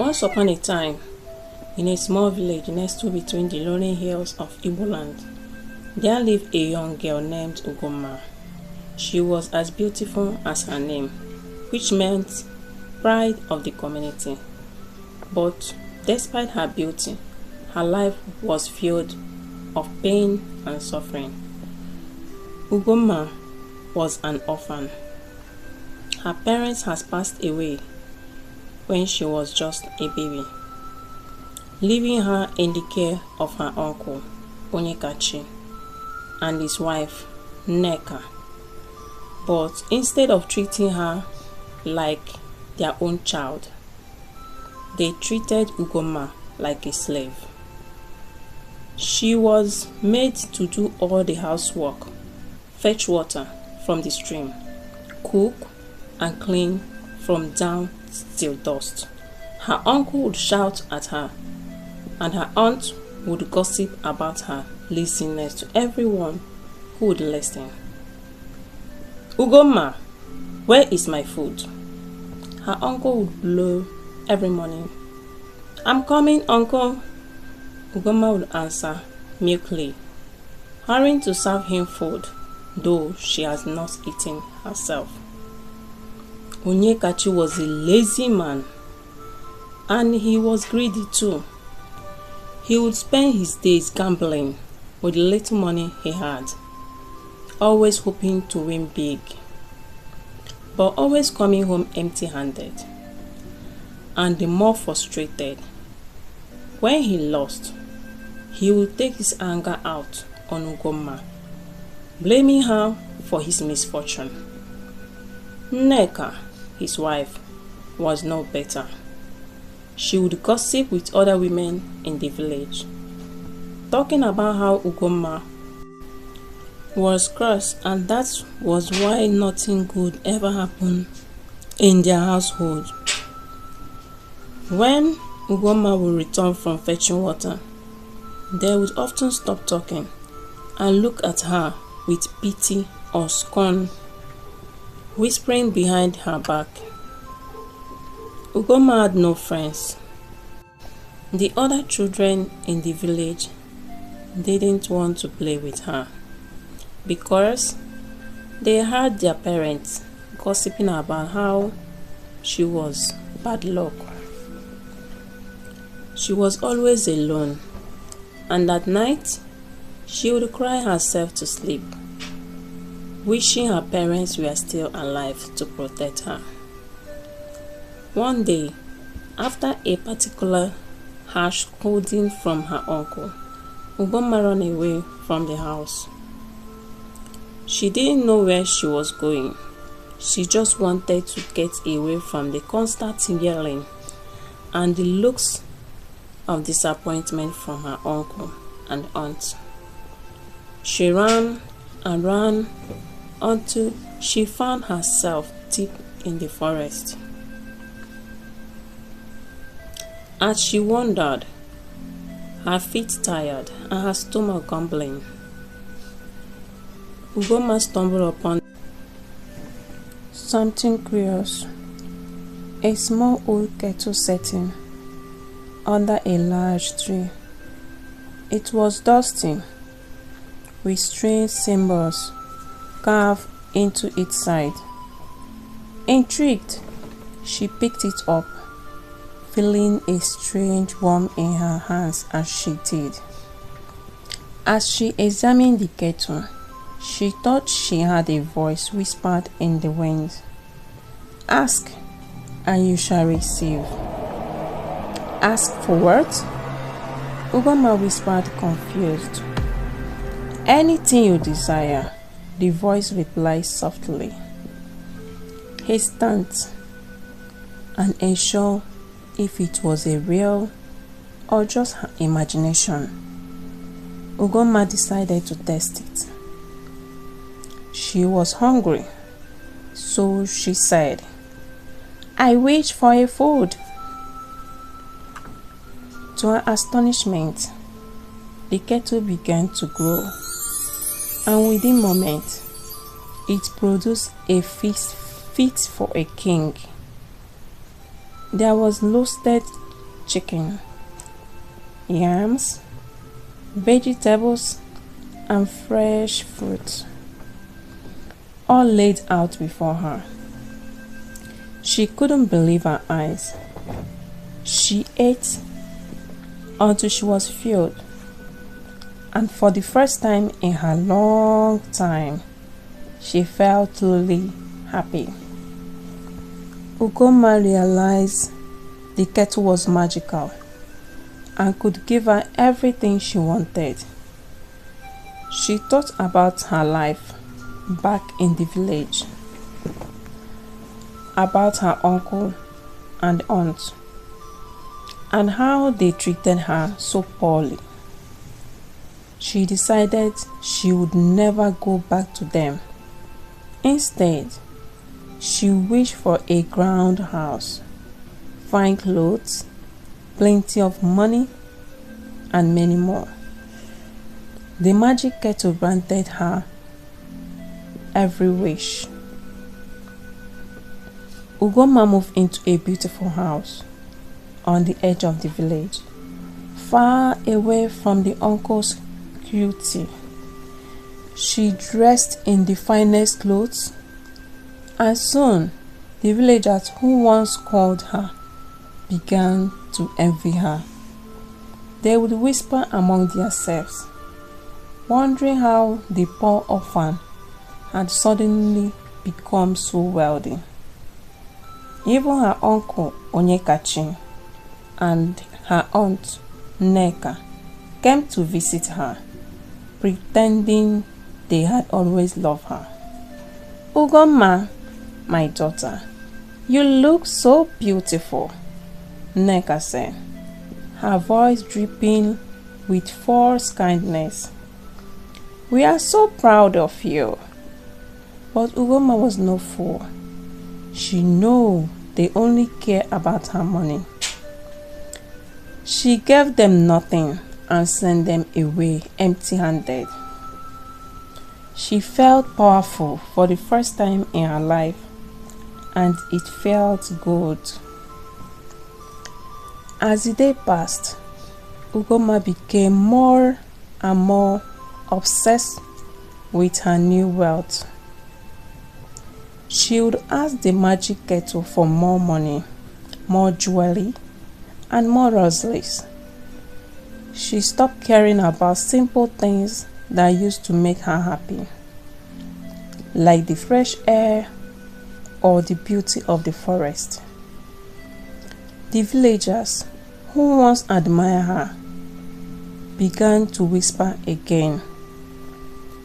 Once upon a time, in a small village nestled between the rolling hills of Igbo land, there lived a young girl named Ugomma. She was as beautiful as her name, which meant pride of the community. But despite her beauty, her life was filled of pain and suffering. Ugomma was an orphan. Her parents had passed away when she was just a baby, leaving her in the care of her uncle, Onyekachi, and his wife, Nneka. But instead of treating her like their own child, they treated Ugomma like a slave. She was made to do all the housework, fetch water from the stream, cook and clean from down till dust. Her uncle would shout at her, and her aunt would gossip about her laziness to everyone who would listen. Ugomma, where is my food? Her uncle would blow every morning. I'm coming, uncle. Ugomma would answer meekly, hurrying to serve him food, though she has not eaten herself. Onyekachi was a lazy man, and he was greedy too. He would spend his days gambling with the little money he had, always hoping to win big, but always coming home empty-handed, and the more frustrated. When he lost, he would take his anger out on Ugomma, blaming her for his misfortune. Nneka, his wife, was no better. She would gossip with other women in the village, talking about how Ugomma was cursed, and that was why nothing good ever happened in their household. When Ugomma would return from fetching water, they would often stop talking and look at her with pity or scorn, whispering behind her back. Ugomma had no friends. The other children in the village didn't want to play with her because they heard their parents gossiping about how she was bad luck. She was always alone, and at night she would cry herself to sleep, wishing her parents were still alive to protect her. One day, after a particular harsh scolding from her uncle, Ugomma ran away from the house. She didn't know where she was going. She just wanted to get away from the constant yelling and the looks of disappointment from her uncle and aunt. She ran and ran until she found herself deep in the forest. As she wandered, her feet tired and her stomach grumbling, Ugomma stumbled upon something curious: a small old kettle setting under a large tree. It was dusty, with strange symbols carved into its side. Intrigued, she picked it up, feeling a strange warmth in her hands as she did. As she examined the kettle, she thought she heard a voice whispered in the wind. Ask, and you shall receive. Ask for what? Ugomma whispered, confused. Anything you desire, the voice replied softly. Hesitant and unsure if it was a real or just her imagination, Ugomma decided to test it. She was hungry, so she said, I wish for a food. To her astonishment, the kettle began to grow, and within moments, it produced a feast fit for a king. There was roasted chicken, yams, vegetables, and fresh fruit, all laid out before her. She couldn't believe her eyes. She ate until she was filled, and for the first time in her long time, she felt truly happy. Ugomma realized the kettle was magical and could give her everything she wanted. She thought about her life back in the village, about her uncle and aunt, and how they treated her so poorly. She decided she would never go back to them. Instead, she wished for a grand house, fine clothes, plenty of money, and many more. The magic kettle granted her every wish. Ugomma moved into a beautiful house on the edge of the village, far away from the uncle's cruelty. She dressed in the finest clothes, and soon the villagers who once called her began to envy her. They would whisper among themselves, wondering how the poor orphan had suddenly become so wealthy. Even her uncle Onyekachi and her aunt Nneka came to visit her, pretending they had always loved her. "Ugomma, my daughter, you look so beautiful," Nneka said, her voice dripping with false kindness. "We are so proud of you." But Ugomma was no fool. She knew they only care about her money. She gave them nothing and sent them away empty-handed. She felt powerful for the first time in her life, and it felt good. As the day passed, Ugomma became more and more obsessed with her new wealth. She would ask the magic kettle for more money, more jewelry, and more roses. She stopped caring about simple things that used to make her happy, like the fresh air or the beauty of the forest. The villagers who once admired her began to whisper again,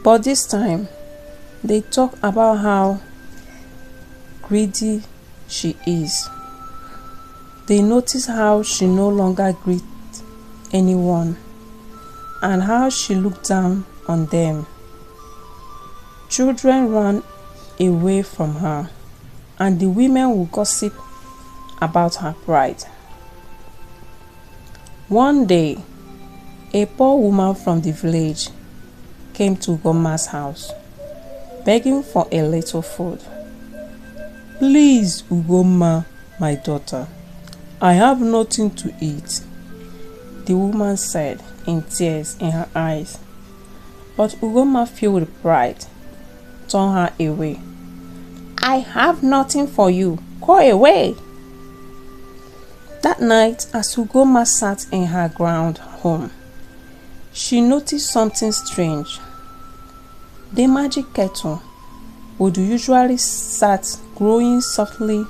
but this time they talked about how greedy she is. They noticed how she no longer greets anyone and how she looked down on them. Children ran away from her, and the women would gossip about her pride. One day, a poor woman from the village came to Ugomma's house, begging for a little food. "Please, Ugomma, my daughter, I have nothing to eat," the woman said in tears in her eyes. But Ugomma, filled with pride, turned her away. "I have nothing for you. Go away." That night, as Ugomma sat in her ground home, she noticed something strange. The magic kettle would usually sat growing softly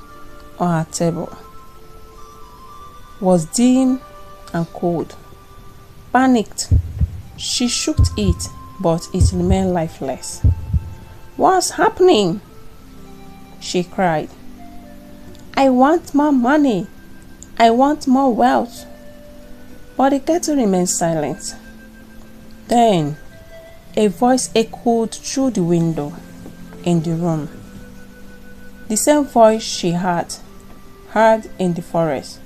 on her table was dim and cold. Panicked, she shook it, but it remained lifeless. "What's happening?" she cried. "I want more money. I want more wealth." But the kettle remained silent. Then a voice echoed through the window in the room. The same voice she had heard in the forest.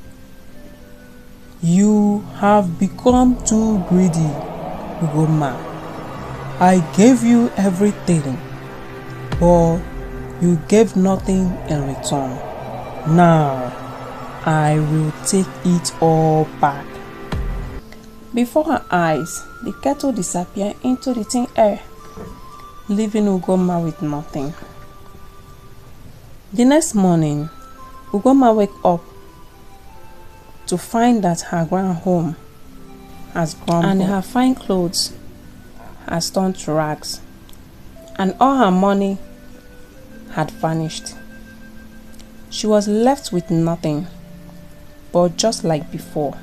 "You have become too greedy, Ugomma. I gave you everything, but you gave nothing in return. Now, I will take it all back. Before her eyes, the kettle disappeared into the thin air, leaving Ugomma with nothing. The next morning, Ugomma woke up to find that her grand home has crumbled and her fine clothes has turned to rags, and all her money had vanished. She was left with nothing, but just like before.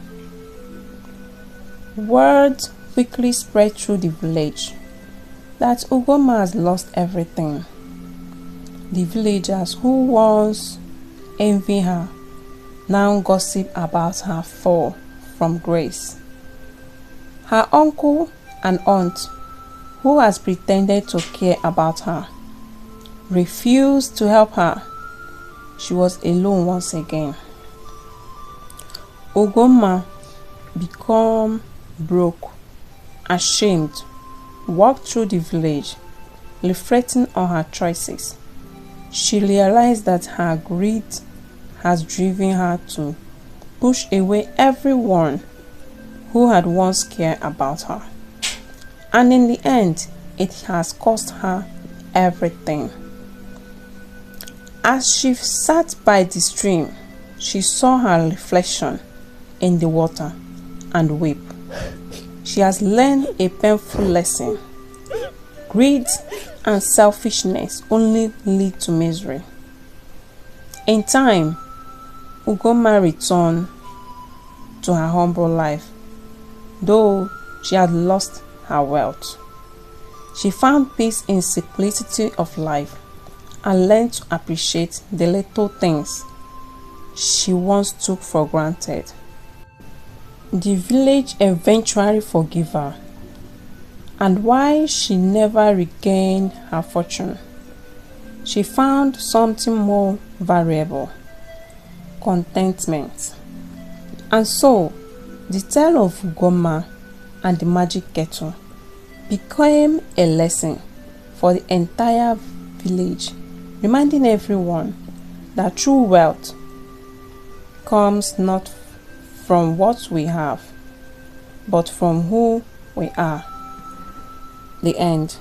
Word quickly spread through the village that Ugomma has lost everything. The villagers who once envied her now gossip about her fall from grace. Her uncle and aunt, who has pretended to care about her, refused to help her. She was alone once again. Ugomma, become broke, ashamed, walked through the village, reflecting on her choices. She realized that her greed has driven her to push away everyone who had once cared about her. And in the end, it has cost her everything. As she sat by the stream, she saw her reflection in the water and wept. She has learned a painful lesson. Greed and selfishness only lead to misery. In time, Ugomma returned to her humble life, though she had lost her wealth. She found peace in simplicity of life and learned to appreciate the little things she once took for granted. The village eventually forgave her, and while she never regained her fortune, she found something more valuable: contentment. And so, the tale of Ugomma and the magic kettle became a lesson for the entire village, reminding everyone that true wealth comes not from what we have, but from who we are. The end.